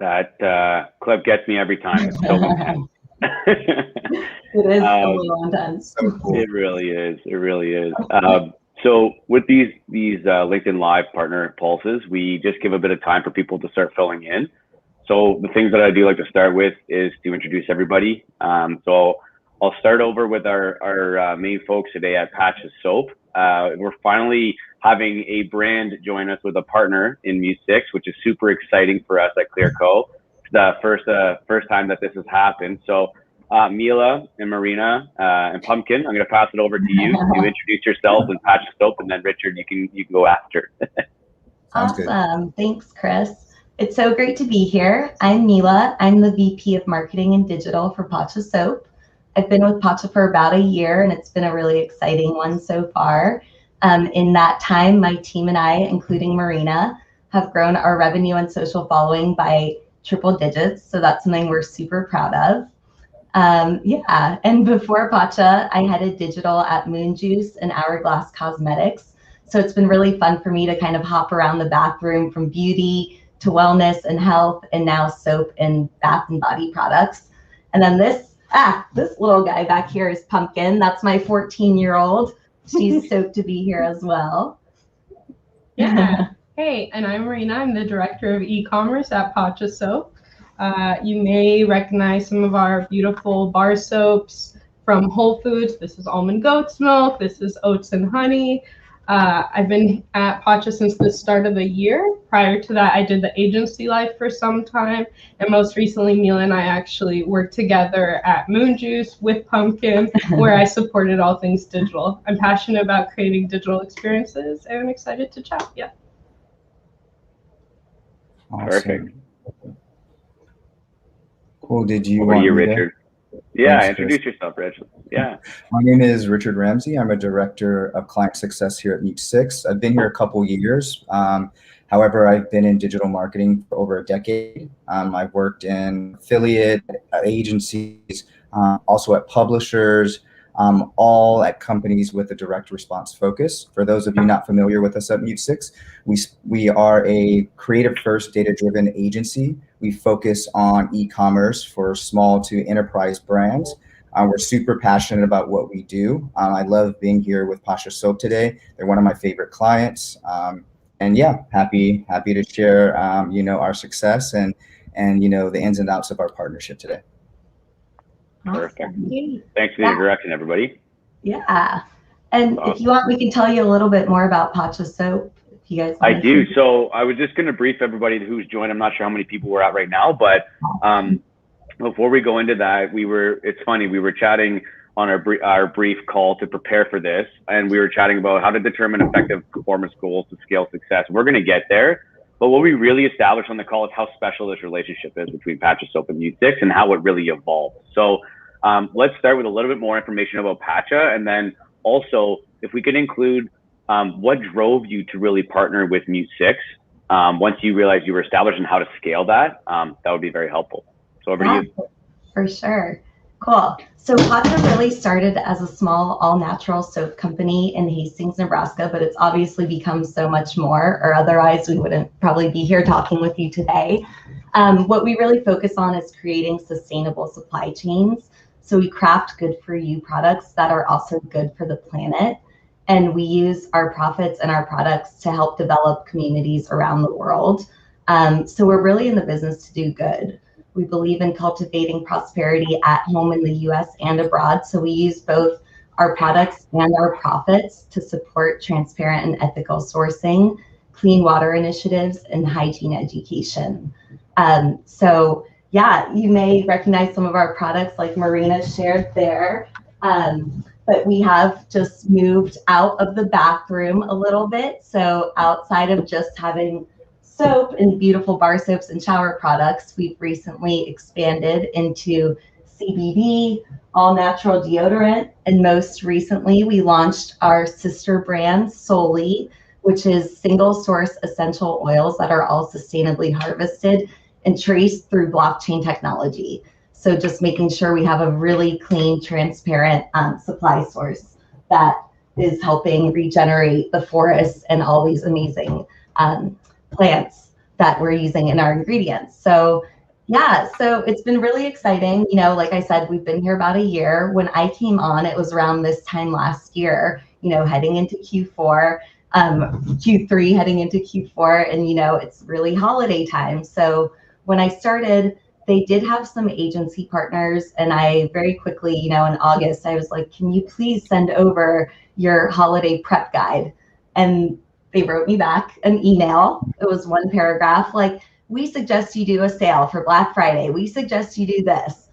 That clip gets me every time. It's so intense. It is a little intense. So cool. It really is. It really is. So with these LinkedIn Live partner pulses, we just give a bit of time for people to start filling in. So the things that I do like to start with is to introduce everybody. So I'll start over with our main folks today at Pacha Soap. We're finally having a brand join us with a partner in MuteSix, which is super exciting for us at Clearco. It's the first time that this has happened. So Mila and Marina and Pumpkin, I'm going to pass it over to you to introduce yourself and Pacha Soap, and then Richard, you can go after. Awesome. Thanks, Chris. It's so great to be here. I'm Mila. I'm the VP of Marketing and Digital for Pacha Soap. I've been with Pacha for about a year, and it's been a really exciting one so far. In that time, my team and I, including Marina, have grown our revenue and social following by triple digits. So that's something we're super proud of. Yeah, and before Pacha, I headed digital at Moon Juice and Hourglass Cosmetics. So it's been really fun for me to kind of hop around the bathroom from beauty to wellness and health, and now soap and bath and body products. And then this little guy back here is Pumpkin. That's my 14-year-old. She's stoked to be here as well. Yeah. Hey, and I'm Marina. I'm the director of e-commerce at Pacha Soap. You may recognize some of our beautiful bar soaps from Whole Foods. This is almond goat's milk. This is oats and honey. I've been at Pacha since the start of the year. Prior to that, I did the agency life for some time. And most recently, Mila and I actually worked together at Moon Juice with Pumpkin, where I supported all things digital. I'm passionate about creating digital experiences and I'm excited to chat. Yeah. Awesome. Perfect. Cool. Did you want me Richard? Yeah, Thanks, introduce yourself, Richard. Yeah. My name is Richard Ramsey. I'm a director of client success here at MuteSix. I've been here a couple years. However, I've been in digital marketing for over a decade. I've worked in affiliate agencies, also at publishers, all at companies with a direct response focus. For those of you not familiar with us at MuteSix, we are a creative first data-driven agency. We focus on e-commerce for small to enterprise brands. We're super passionate about what we do. I love being here with Pacha Soap today. They're one of my favorite clients. And yeah, happy to share our success and the ins and outs of our partnership today. Perfect. Thanks for the introduction, everybody. Yeah. And awesome. If you want, we can tell you a little bit more about Pacha Soap. If you guys want I do. So I was just going to brief everybody who's joined. I'm not sure how many people we're at right now, but before we go into that, it's funny, we were chatting on our brief call to prepare for this, and we were chatting about how to determine effective performance goals to scale success. We're going to get there. But what we really established on the call is how special this relationship is between Pacha Soap and MuteSix and how it really evolved. So let's start with a little bit more information about Pacha, and then also if we could include what drove you to really partner with MuteSix once you realized you were established and how to scale that, that would be very helpful. So over to you. For sure. Cool. So Pacha really started as a small all-natural soap company in Hastings, Nebraska, but it's obviously become so much more, or otherwise we wouldn't probably be here talking with you today. What we really focus on is creating sustainable supply chains. So we craft good for you products that are also good for the planet. And we use our profits and our products to help develop communities around the world. So we're really in the business to do good. We believe in cultivating prosperity at home in the US and abroad. So we use both our products and our profits to support transparent and ethical sourcing, clean water initiatives, and hygiene education. So yeah, you may recognize some of our products like Marina shared there. But we have just moved out of the bathroom a little bit. So outside of just having soap and beautiful bar soaps and shower products, we've recently expanded into CBD, all natural deodorant, and most recently we launched our sister brand Solely, which is single source essential oils that are all sustainably harvested and traced through blockchain technology. So just making sure we have a really clean, transparent supply source that is helping regenerate the forests and all these amazing plants that we're using in our ingredients. So yeah, so it's been really exciting. You know, like I said, we've been here about a year. When I came on, it was around this time last year, you know, heading into Q4, Q3 heading into Q4, and, you know, it's really holiday time. So when I started, they did have some agency partners, and I very quickly, you know, in August, I was like, can you please send over your holiday prep guide? And they wrote me back an email. It was one paragraph, like, we suggest you do a sale for Black Friday. We suggest you do this.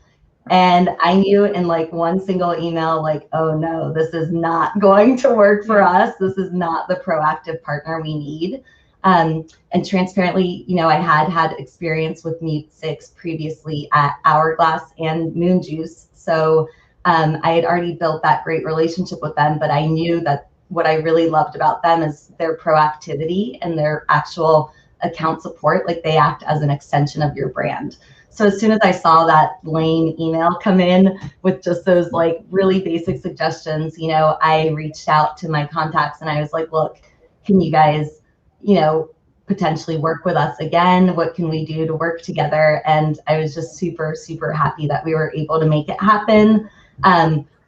And I knew in like one single email, like, oh no, this is not going to work for us. This is not the proactive partner we need. And transparently, you know, I had experience with MuteSix previously at Hourglass and Moon Juice. So I had already built that great relationship with them, but I knew that what I really loved about them is their proactivity and their actual account support. Like, they act as an extension of your brand. So as soon as I saw that lame email come in with just those like really basic suggestions, you know, I reached out to my contacts and I was like, look, can you guys, you know, potentially work with us again? What can we do to work together? And I was just super, super happy that we were able to make it happen.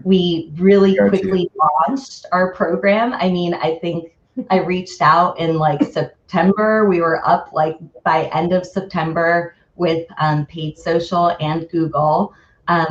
We really quickly launched our program. I mean, I think I reached out in like September. We were up like by end of September with paid social and Google.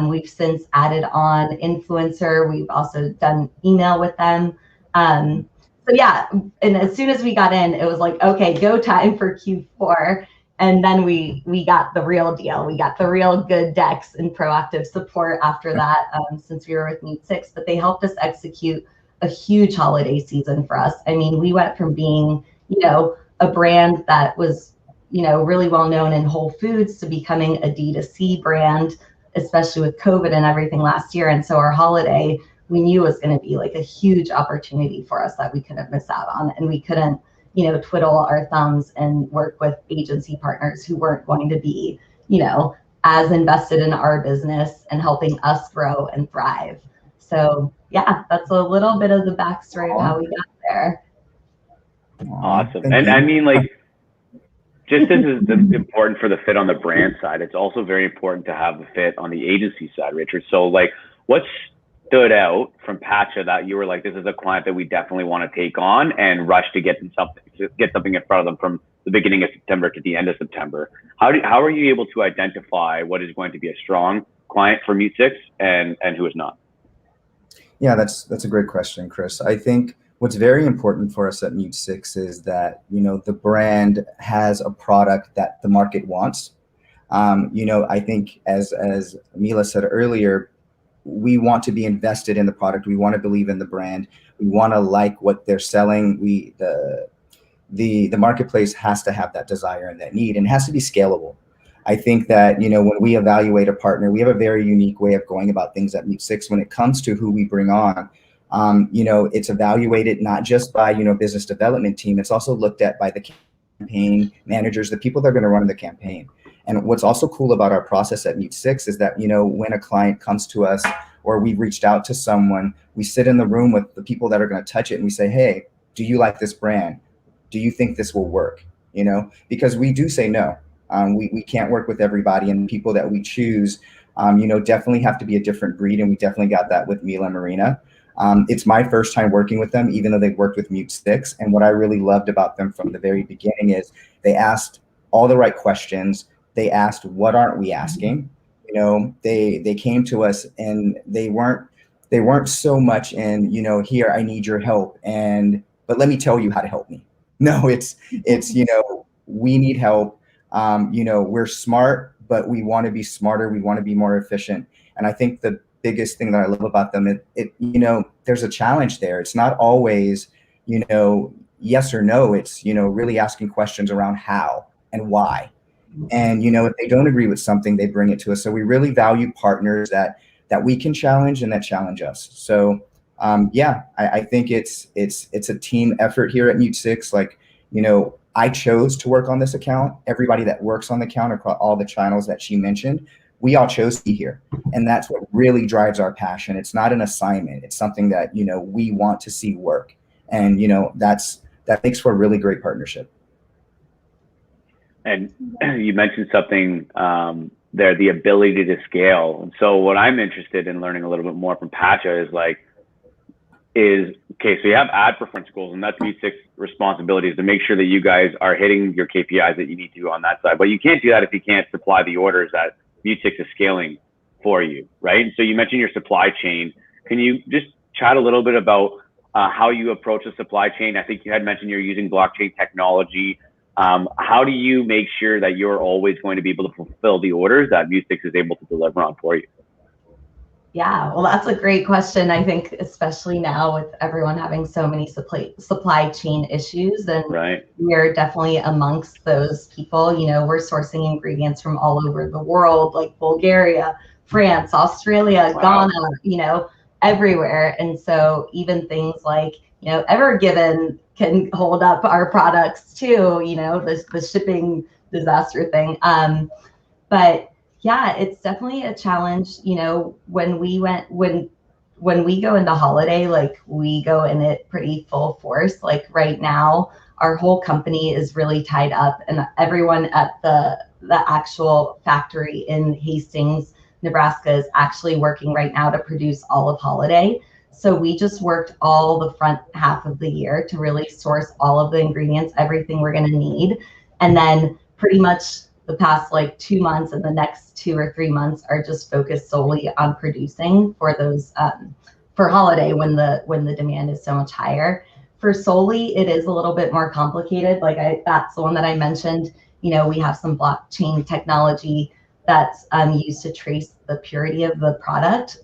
We've since added on influencer. We've also done email with them. So yeah, and as soon as we got in, it was like, okay, go time for Q4. And then we got the real deal. We got the real good decks and proactive support after that, since we were with MuteSix. But they helped us execute a huge holiday season for us. I mean, we went from being, you know, a brand that was, you know, really well known in Whole Foods to becoming a D2C brand, especially with COVID and everything last year. And so our holiday, we knew was going to be like a huge opportunity for us that we couldn't miss out on. And we couldn't, you know, twiddle our thumbs and work with agency partners who weren't going to be, you know, as invested in our business and helping us grow and thrive. So yeah, that's a little bit of the backstory of how we got there. Awesome. And I mean, like, just as is important for the fit on the brand side, it's also very important to have the fit on the agency side, Richard. So like, what stood out from Pacha that you were like, this is a client that we definitely want to take on and rush to get something in front of them from the beginning of September to the end of September? How are you able to identify what is going to be a strong client for MuteSix and who is not? Yeah, that's a great question, Chris. I think what's very important for us at MuteSix is that, you know, the brand has a product that the market wants. You know, I think as Mila said earlier, we want to be invested in the product. We want to believe in the brand. We want to like what they're selling. The marketplace has to have that desire and that need, and it has to be scalable. I think that, you know, when we evaluate a partner, we have a very unique way of going about things at MuteSix when it comes to who we bring on. You know, it's evaluated not just by, you know, business development team. It's also looked at by the campaign managers, the people that are going to run the campaign. And what's also cool about our process at MuteSix is that, you know, when a client comes to us or we've reached out to someone, we sit in the room with the people that are going to touch it and we say, hey, do you like this brand? Do you think this will work? You know, because we do say no. We can't work with everybody, and people that we choose, you know, definitely have to be a different breed. And we definitely got that with Mila and Marina. It's my first time working with them, even though they've worked with MuteSix. And what I really loved about them from the very beginning is they asked all the right questions. They asked, what aren't we asking? You know, they came to us and they weren't so much in, you know, here, I need your help. But let me tell you how to help me. No, it's, you know, we need help. You know, we're smart, but we want to be smarter. We want to be more efficient. And I think the biggest thing that I love about them, you know, there's a challenge there. It's not always, you know, yes or no. It's, you know, really asking questions around how and why. And, you know, if they don't agree with something, they bring it to us. So we really value partners that we can challenge and that challenge us. So yeah, I think it's a team effort here at MuteSix. Like, you know, I chose to work on this account. Everybody that works on the account across all the channels that she mentioned, we all chose to be here. And that's what really drives our passion. It's not an assignment. It's something that, you know, we want to see work. And, you know, that makes for a really great partnership. And you mentioned something there, the ability to scale. And so what I'm interested in learning a little bit more from Pacha is like, okay, so you have ad performance goals, and that's MuteSix responsibility is to make sure that you guys are hitting your KPIs that you need to on that side. But you can't do that if you can't supply the orders that MuteSix is scaling for you, right? And so you mentioned your supply chain. Can you just chat a little bit about how you approach the supply chain? I think you had mentioned you're using blockchain technology. How do you make sure that you're always going to be able to fulfill the orders that MuteSix is able to deliver on for you? Yeah, well, that's a great question. I think especially now with everyone having so many supply chain issues, and right. we're definitely amongst those people. You know, we're sourcing ingredients from all over the world, like Bulgaria, France, Australia, wow. Ghana, you know, everywhere. And so even things like, you know, Ever Given can hold up our products too, you know, the shipping disaster thing. But yeah, it's definitely a challenge. You know, when we go into holiday, like we go in it pretty full force. Like right now, our whole company is really tied up, and everyone at the actual factory in Hastings, Nebraska, is actually working right now to produce all of holiday. So we just worked all the front half of the year to really source all of the ingredients, everything we're going to need, and then pretty much the past like 2 months and the next 2 or 3 months are just focused solely on producing for those for holiday when the demand is so much higher. For Solely, it is a little bit more complicated. Like that's the one that I mentioned. You know, we have some blockchain technology that's used to trace the purity of the product.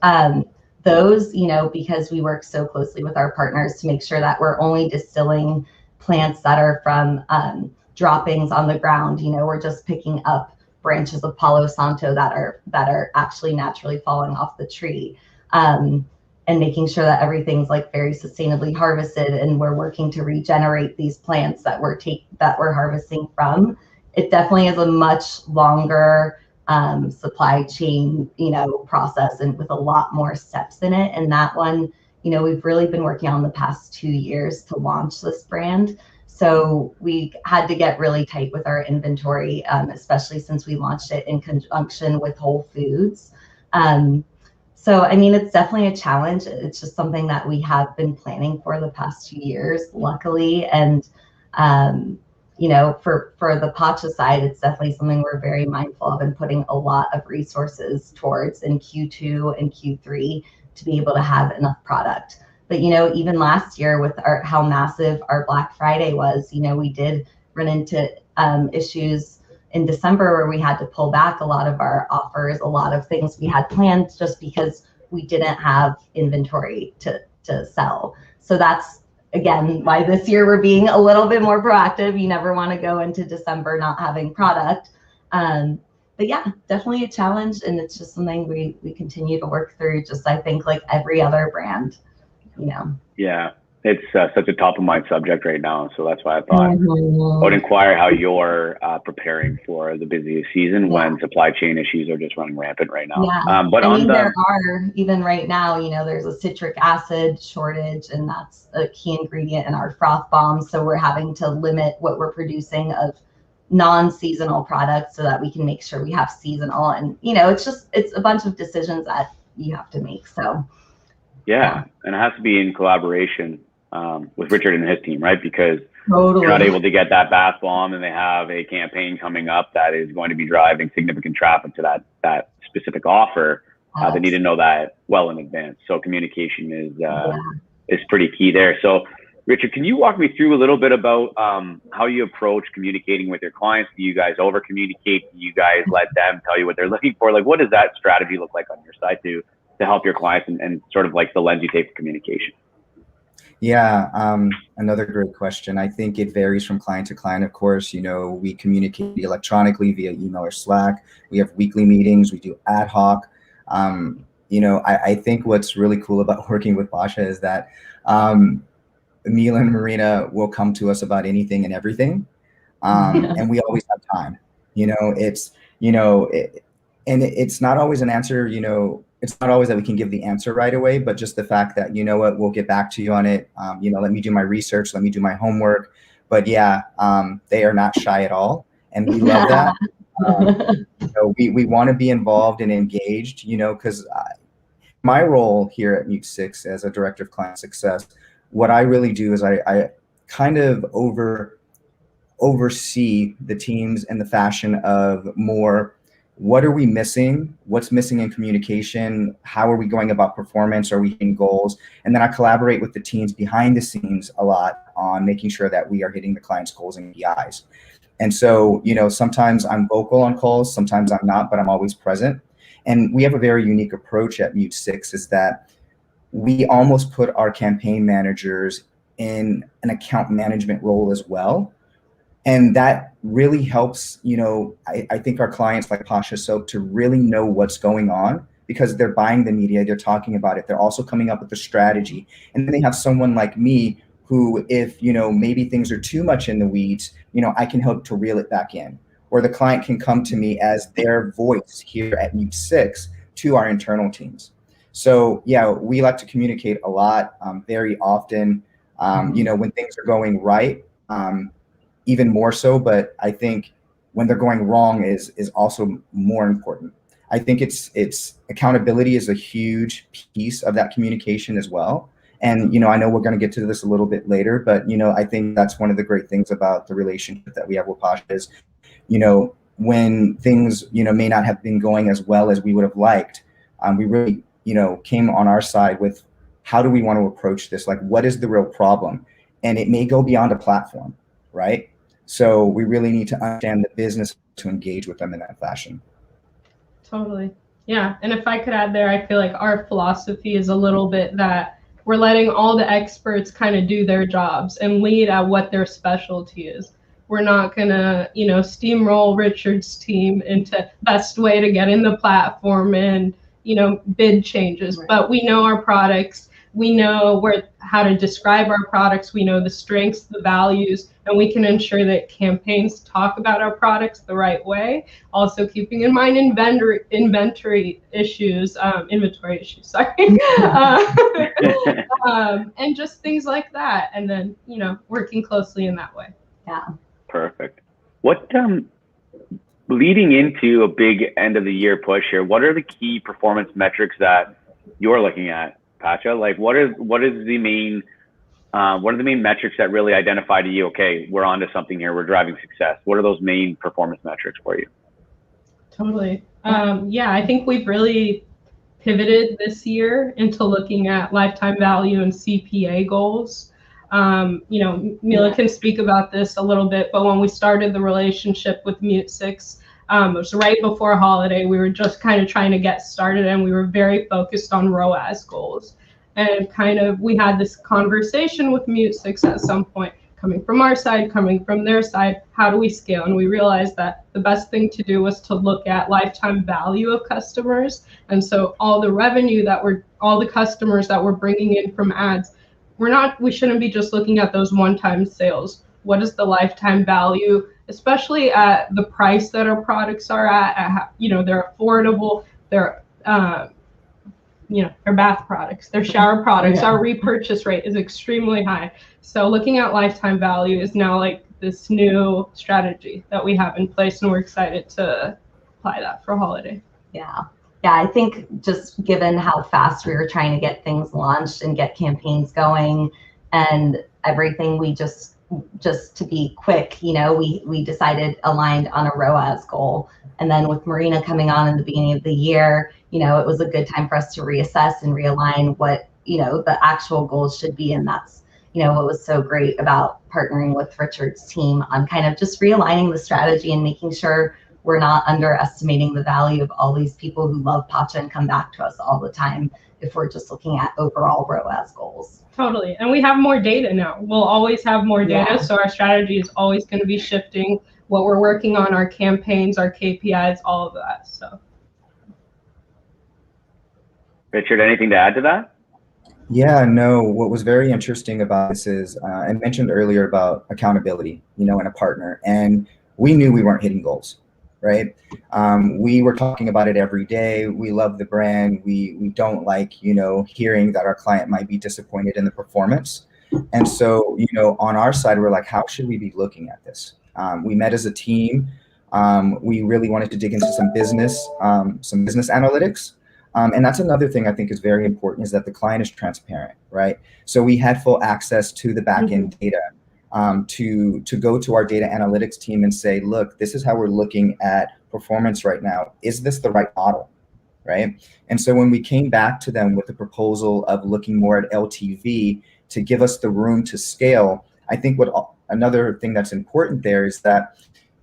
Those, you know, because we work so closely with our partners to make sure that we're only distilling plants that are from droppings on the ground. You know, we're just picking up branches of Palo Santo that are actually naturally falling off the tree, and making sure that everything's like very sustainably harvested, and we're working to regenerate these plants that we're harvesting from. It definitely is a much longer supply chain, you know, process, and with a lot more steps in it. And that one, you know, we've really been working on the past 2 years to launch this brand. So we had to get really tight with our inventory, especially since we launched it in conjunction with Whole Foods. So, I mean, it's definitely a challenge. It's just something that we have been planning for the past 2 years, luckily. And, you know, for the Pacha side, it's definitely something we're very mindful of and putting a lot of resources towards in Q2 and Q3 to be able to have enough product. But, you know, even last year with how massive our Black Friday was, you know, we did run into issues in December where we had to pull back a lot of our offers, a lot of things we had planned just because we didn't have inventory to sell. So that's, again, why this year we're being a little bit more proactive. You never want to go into December not having product. But yeah, definitely a challenge. And it's just something we continue to work through, just I think like every other brand. You know. Yeah, it's such a top of mind subject right now, so that's why I thought I would inquire how you're preparing for the busiest season when supply chain issues are just running rampant right now. Yeah. But I mean, there are even right now, you know, there's a citric acid shortage, and that's a key ingredient in our froth bombs. So we're having to limit what we're producing of non-seasonal products so that we can make sure we have seasonal. And you know, it's a bunch of decisions that you have to make. So. Yeah, and it has to be in collaboration with Richard and his team, right? Because totally. You're not able to get that bath bomb, and they have a campaign coming up that is going to be driving significant traffic to that specific offer. They need to know that well in advance. So communication is pretty key there. So Richard, can you walk me through a little bit about how you approach communicating with your clients? Do you guys over communicate? Do you guys let them tell you what they're looking for? Like, what does that strategy look like on your side to help your clients and sort of like the lens you take for communication? Yeah, another great question. I think it varies from client to client, of course. You know, we communicate electronically via email or Slack. We have weekly meetings. We do ad hoc. You know, I think what's really cool about working with Pacha is that Mila and Marina will come to us about anything and everything. And we always have time. You know, it's, you know, and it's not always an answer, you know, it's not always that we can give the answer right away, but just the fact that, you know what, we'll get back to you on it. You know, let me do my research, let me do my homework. But yeah, they are not shy at all. and we love that. So we want to be involved and engaged, you know, because my role here at MuteSix as a director of client success, what I really do is I kind of oversee the teams in the fashion of more, what are we missing? What's missing in communication? How are we going about performance? Are we hitting goals? And then I collaborate with the teams behind the scenes a lot on making sure that we are hitting the client's goals and KPIs. And so, you know, sometimes I'm vocal on calls, sometimes I'm not, but I'm always present. And we have a very unique approach at MuteSix, is that we almost put our campaign managers in an account management role as well. And that really helps, you know, I think our clients like Pacha Soap to really know what's going on, because they're buying the media, they're talking about it, they're also coming up with a strategy. And then they have someone like me who, if, you know, maybe things are too much in the weeds, you know, I can help to reel it back in. Or the client can come to me as their voice here at MuteSix to our internal teams. So yeah, we like to communicate a lot, very often, you know, when things are going right, even more so, but I think when they're going wrong is also more important. I think it's accountability is a huge piece of that communication as well. And, you know, I know we're going to get to this a little bit later, but, you know, I think that's one of the great things about the relationship that we have with Pacha is, you know, when things, you know, may not have been going as well as we would have liked, we really, you know, came on our side with, how do we want to approach this? Like, what is the real problem? And it may go beyond a platform, right? So we really need to understand the business to engage with them in that fashion. Totally. Yeah. And if I could add there, I feel like our philosophy is a little bit that we're letting all the experts kind of do their jobs and lead at what their specialty is. We're not going to, you know, steamroll Richard's team into best way to get in the platform and, you know, bid changes. Right. But we know our products. We know how to describe our products. We know the strengths, the values, and we can ensure that campaigns talk about our products the right way. Also keeping in mind inventory issues, sorry, and just things like that. And then, you know, working closely in that way. Yeah. Perfect. What, leading into a big end of the year push here, what are the key performance metrics that you're looking at, Pacha? Like, what are the main metrics that really identify to you, okay, we're onto something here, we're driving success? What are those main performance metrics for you? Totally. Yeah, I think we've really pivoted this year into looking at lifetime value and CPA goals. You know, Mila can speak about this a little bit, but when we started the relationship with MuteSix, it was right before holiday. We were just kind of trying to get started, and we were very focused on ROAS goals. And kind of, we had this conversation with MuteSix at some point, coming from our side, coming from their side, how do we scale? And we realized that the best thing to do was to look at lifetime value of customers. And so all the revenue all the customers that we're bringing in from ads, we shouldn't be just looking at those one-time sales. What is the lifetime value, especially at the price that our products are at, you know, they're affordable, they're, you know, they're bath products, they're shower products, our repurchase rate is extremely high. So looking at lifetime value is now like this new strategy that we have in place, and we're excited to apply that for holiday. Yeah. Yeah, I think just given how fast we were trying to get things launched and get campaigns going and everything, we just to be quick, you know, we decided aligned on a ROAS goal. And then with Marina coming on in the beginning of the year, you know, it was a good time for us to reassess and realign what, you know, the actual goals should be. And that's, you know, what was so great about partnering with Richard's team on kind of just realigning the strategy and making sure we're not underestimating the value of all these people who love Pacha and come back to us all the time if we're just looking at overall ROAS goals. Totally. And we have more data now. We'll always have more data. So our strategy is always going to be shifting what we're working on, our campaigns, our KPIs, all of that. So, Richard, anything to add to that? Yeah, no, what was very interesting about this is I mentioned earlier about accountability, you know, and a partner, and we knew we weren't hitting goals. Right? We were talking about it every day. We love the brand. We don't like, you know, hearing that our client might be disappointed in the performance. And so, you know, on our side, we're like, how should we be looking at this? We met as a team. We really wanted to dig into some business analytics. And that's another thing I think is very important, is that the client is transparent, right? So we had full access to the backend data to go to our data analytics team and say, look, this is how we're looking at performance right now. Is this the right model, right? And so when we came back to them with the proposal of looking more at LTV to give us the room to scale, I think another thing that's important there is that,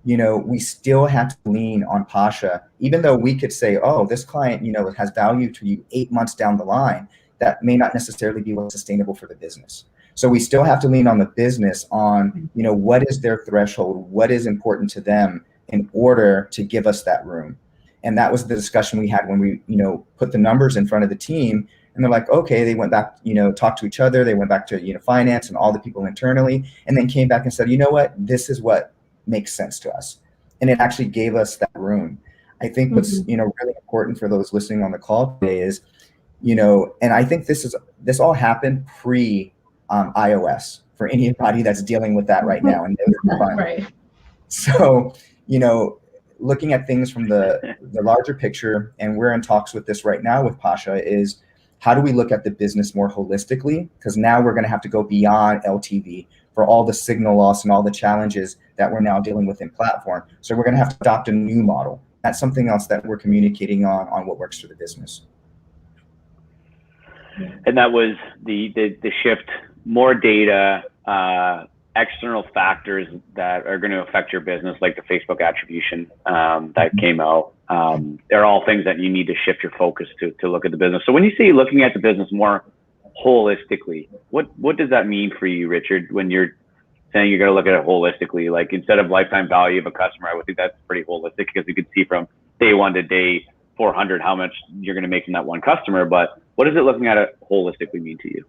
you know, we still have to lean on Pacha, even though we could say, oh, this client, you know, it has value to you 8 months down the line. That may not necessarily be what's sustainable for the business. So we still have to lean on the business on, you know, what is their threshold, what is important to them in order to give us that room. And that was the discussion we had when we, you know, put the numbers in front of the team. And they're like, okay, they went back, you know, talked to each other. They went back to, you know, finance and all the people internally, and then came back and said, you know what, this is what makes sense to us. And it actually gave us that room. I think what's, you know, really important for those listening on the call today is, you know, and I think this all happened pre iOS for anybody that's dealing with that right now. And right. So, you know, looking at things from the larger picture, and we're in talks with this right now with Pacha, is how do we look at the business more holistically? Because now we're going to have to go beyond LTV for all the signal loss and all the challenges that we're now dealing with in platform. So we're going to have to adopt a new model. That's something else that we're communicating on what works for the business. And that was the shift, more data, external factors that are going to affect your business, like the Facebook attribution that came out. They're all things that you need to shift your focus to look at the business. So when you say looking at the business more holistically, what does that mean for you, Richard, when you're saying you're going to look at it holistically? Like, instead of lifetime value of a customer, I would think that's pretty holistic, because you could see from day 1 to day 400 how much you're going to make from that one customer. But what does it looking at it holistically mean to you?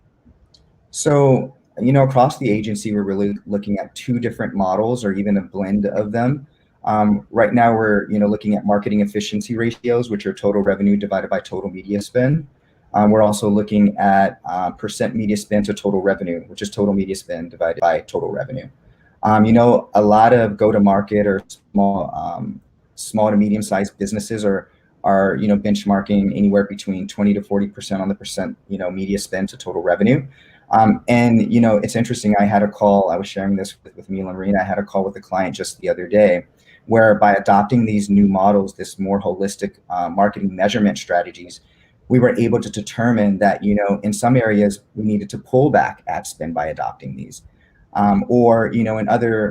So, you know, across the agency, we're really looking at 2 different models, or even a blend of them. Right now, we're, you know, looking at marketing efficiency ratios, which are total revenue divided by total media spend. We're also looking at percent media spend to total revenue, which is total media spend divided by total revenue. You know, a lot of go-to-market or small to medium-sized businesses are you know, benchmarking anywhere between 20 to 40% on the percent, you know, media spend to total revenue. And, you know, it's interesting. I was sharing this with Mila and Marina. I had a call with a client just the other day, where by adopting these new models, this more holistic marketing measurement strategies, we were able to determine that, you know, in some areas we needed to pull back ad spend by adopting these, or, you know,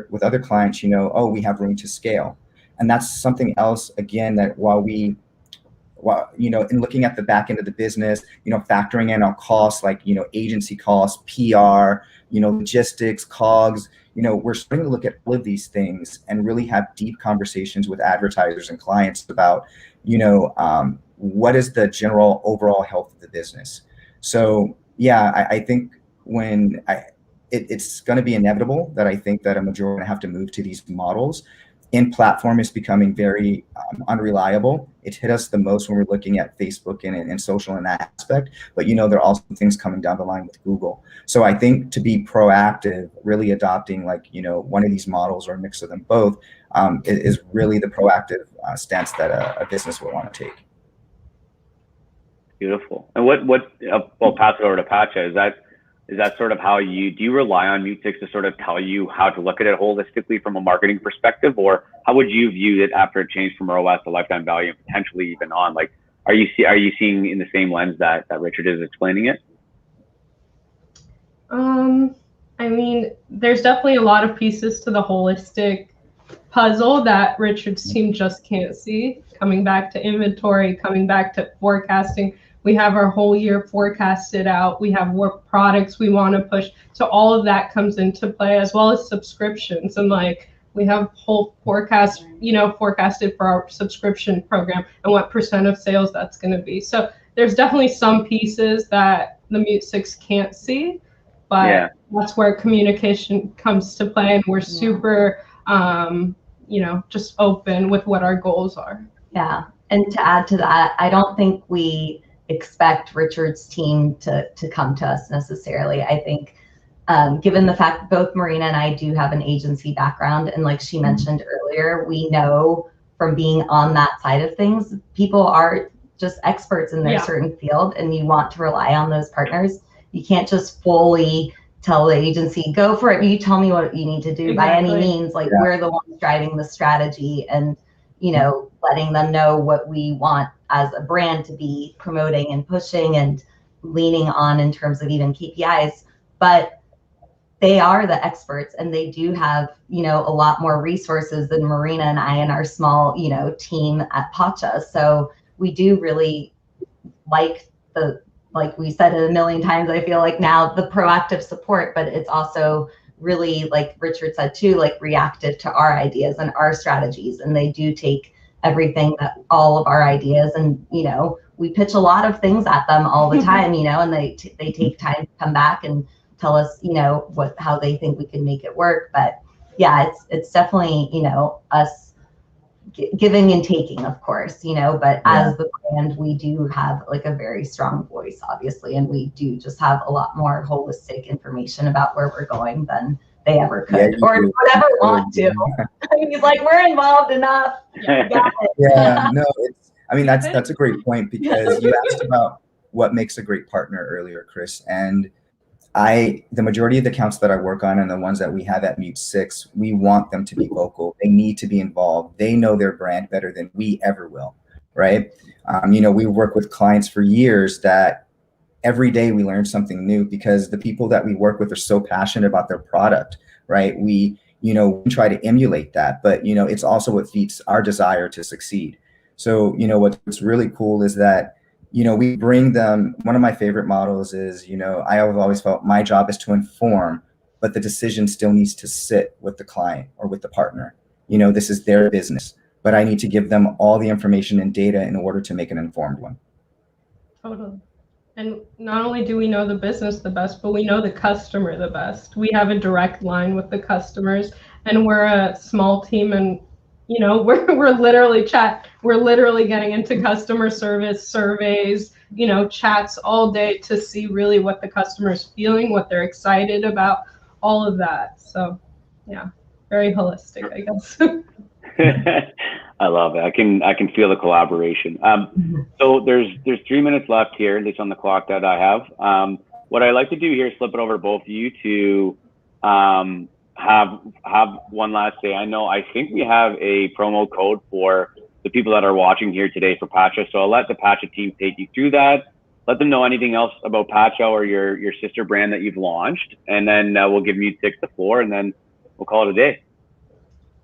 with other clients, you know, oh, we have room to scale. And that's something else, again, that while, you know, in looking at the back end of the business, you know, factoring in our costs, like, you know, agency costs, PR, you know, logistics, COGS, you know, we're starting to look at all of these things and really have deep conversations with advertisers and clients about, you know, what is the general overall health of the business. So, yeah, I think it's going to be inevitable that I think that a majority going to have to move to these models. In platform is becoming very unreliable. It hit us the most when we're looking at Facebook and social in that aspect. But, you know, there are also things coming down the line with Google. So I think to be proactive, really adopting, like, you know, one of these models or a mix of them both is really the proactive stance that a business will want to take. Beautiful. And I'll pass it over to Pacha. Is that sort of how do you rely on MuteSix to sort of tell you how to look at it holistically from a marketing perspective, or how would you view it after it changed from ROAS to lifetime value and potentially even on? Like, are you seeing in the same lens that Richard is explaining it? I mean, there's definitely a lot of pieces to the holistic puzzle that Richard's team just can't see. Coming back to inventory, coming back to forecasting. We have our whole year forecasted out. We have what products we want to push. So all of that comes into play, as well as subscriptions. And like, we have whole forecast, you know, forecasted for our subscription program and what percent of sales that's going to be. So there's definitely some pieces that the MuteSix can't see, but that's where communication comes to play. And we're super, you know, just open with what our goals are. Yeah. And to add to that, I don't think we expect Richard's team to come to us necessarily. I think given the fact both Marina and I do have an agency background, and like she mentioned earlier, we know from being on that side of things, people are just experts in their certain field, and you want to rely on those partners. You can't just fully tell the agency, go for it, you tell me what you need to do. By any means. Like, we're the ones driving the strategy and, you know, letting them know what we want as a brand to be promoting and pushing and leaning on in terms of even KPIs. But they are the experts, and they do have, you know, a lot more resources than Marina and I and our small, you know, team at Pacha. So we do really like like we said it a million times, I feel like now, the proactive support, but it's also really, like Richard said too, like reactive to our ideas and our strategies. And they do take everything, that all of our ideas, and, you know, we pitch a lot of things at them all the time, you know, and they take time to come back and tell us, you know, how they think we can make it work. But yeah, it's definitely, you know, us giving and taking, of course, you know, but as the brand, we do have like a very strong voice, obviously, and we do just have a lot more holistic information about where we're going than they ever could, or would ever want to. He's like, we're involved enough. No, I mean, that's a great point, because you asked about what makes a great partner earlier, Chris, and the majority of the accounts that I work on and the ones that we have at MuteSix, we want them to be vocal. They need to be involved. They know their brand better than we ever will, right? You know, we work with clients for years that every day we learn something new, because the people that we work with are so passionate about their product, right? We, you know, try to emulate that, but, you know, it's also what feeds our desire to succeed. So, you know, what's really cool is that, you know, we bring them, one of my favorite models is, you know, I have always felt my job is to inform, but the decision still needs to sit with the client or with the partner. You know, this is their business, but I need to give them all the information and data in order to make an informed one. Totally. And not only do we know the business the best, but we know the customer the best. We have a direct line with the customers, and we're a small team, and you know, we're literally getting into customer service surveys, you know, chats all day to see really what the customer's feeling, what they're excited about, all of that. So yeah, very holistic, I guess. I love it. I can feel the collaboration. So there's 3 minutes left here, at least on the clock that I have. What I like to do here is flip it over to both of you to have one last day. I think we have a promo code for the people that are watching here today for Pacha. So I'll let the Pacha team take you through that. Let them know anything else about Pacha or your sister brand that you've launched, and then we'll give MuteSix the floor, and then we'll call it a day.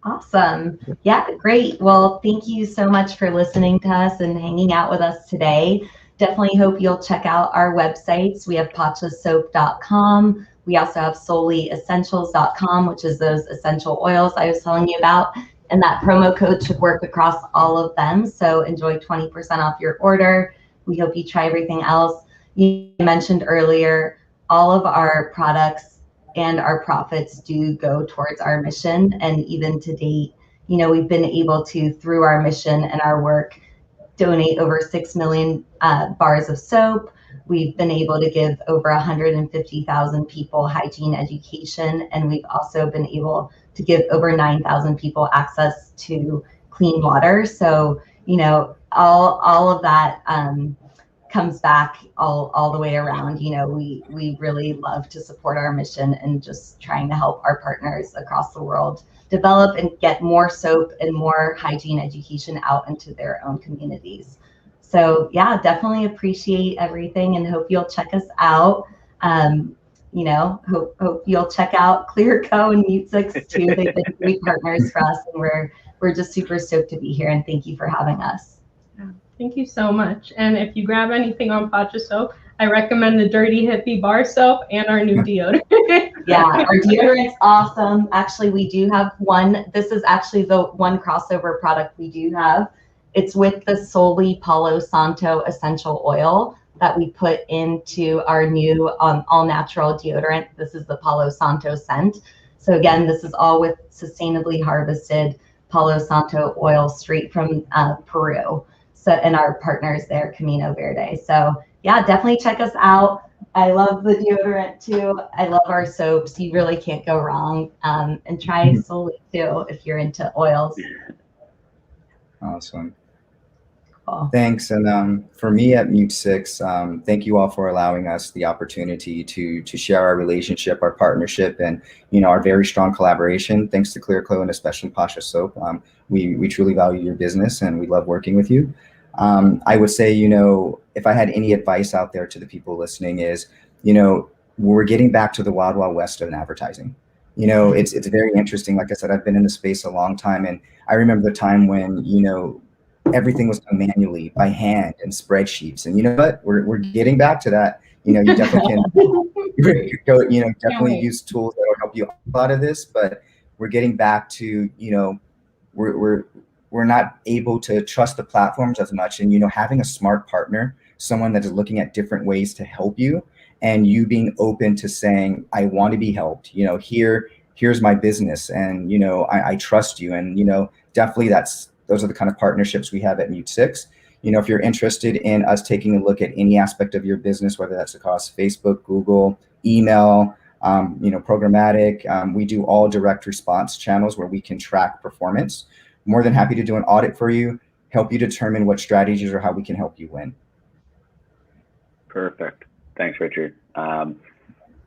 Awesome. Yeah, great. Well, thank you so much for listening to us and hanging out with us today. Definitely hope you'll check out our websites. We have pachasoap.com. We also have solelyessentials.com, which is those essential oils I was telling you about. And that promo code should work across all of them. So enjoy 20% off your order. We hope you try everything else. You mentioned earlier, all of our products and our profits do go towards our mission. And even to date, you know, we've been able to, through our mission and our work, donate over 6 million bars of soap. We've been able to give over 150,000 people hygiene education, and we've also been able to give over 9,000 people access to clean water. So, you know, all of that comes back all the way around. You know, we really love to support our mission and just trying to help our partners across the world develop and get more soap and more hygiene education out into their own communities. So yeah, definitely appreciate everything and hope you'll check us out. You know, hope you'll check out Clearco and MuteSix too. They've been great partners for us, and we're just super stoked to be here, and thank you for having us. Thank you so much. And if you grab anything on Pacha Soap, I recommend the Dirty Hippie bar soap and our new deodorant. Yeah, our deodorant's awesome. Actually, we do have one. This is actually the one crossover product we do have. It's with the Solely Palo Santo essential oil that we put into our new all natural deodorant. This is the Palo Santo scent. So again, this is all with sustainably harvested Palo Santo oil straight from Peru. So, and our partners there, Camino Verde. So yeah, definitely check us out. I love the deodorant too. I love our soaps. You really can't go wrong. And try Solely too if you're into oils. Awesome. Cool. Thanks. And for me at MuteSix, thank you all for allowing us the opportunity to share our relationship, our partnership, and our very strong collaboration. Thanks to Clearco and especially Pacha Soap. We truly value your business and we love working with you. I would say, if I had any advice out there to the people listening is, we're getting back to the wild, wild west of advertising. It's very interesting. Like I said, I've been in the space a long time, and I remember the time when, everything was done manually by hand and spreadsheets. And you know what? We're getting back to that. You definitely can go, definitely use tools that will help you a lot of this, but we're getting back to, we're not able to trust the platforms as much. And, having a smart partner, someone that is looking at different ways to help you, and you being open to saying, I want to be helped, here's my business, and, I trust you. And, definitely those are the kind of partnerships we have at MuteSix. If you're interested in us taking a look at any aspect of your business, whether that's across Facebook, Google, email, programmatic, we do all direct response channels where we can track performance. More than happy to do an audit for you, help you determine what strategies or how we can help you win. Perfect. Thanks, Richard.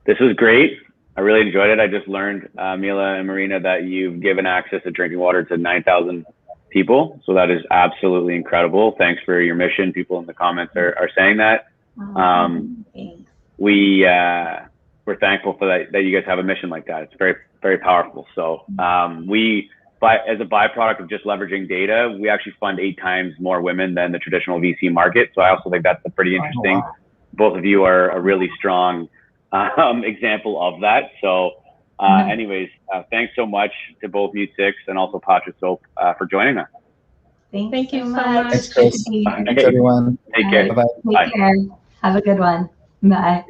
This was great. I really enjoyed it. I just learned, Mila and Marina, that you've given access to drinking water to 9,000 people. So that is absolutely incredible. Thanks for your mission. People in the comments are saying that. We're thankful for that you guys have a mission like that. It's very, very powerful. So as a byproduct of just leveraging data, we actually fund 8 times more women than the traditional VC market. So I also think that's a pretty interesting. Wow. Both of you are a really strong example of that. So anyways, thanks so much to both MuteSix and also Pacha Soap for joining us. Thank you so much. Thanks, Chris. Thanks, everyone. Take care. Bye-bye. Take care. Have a good one. Bye.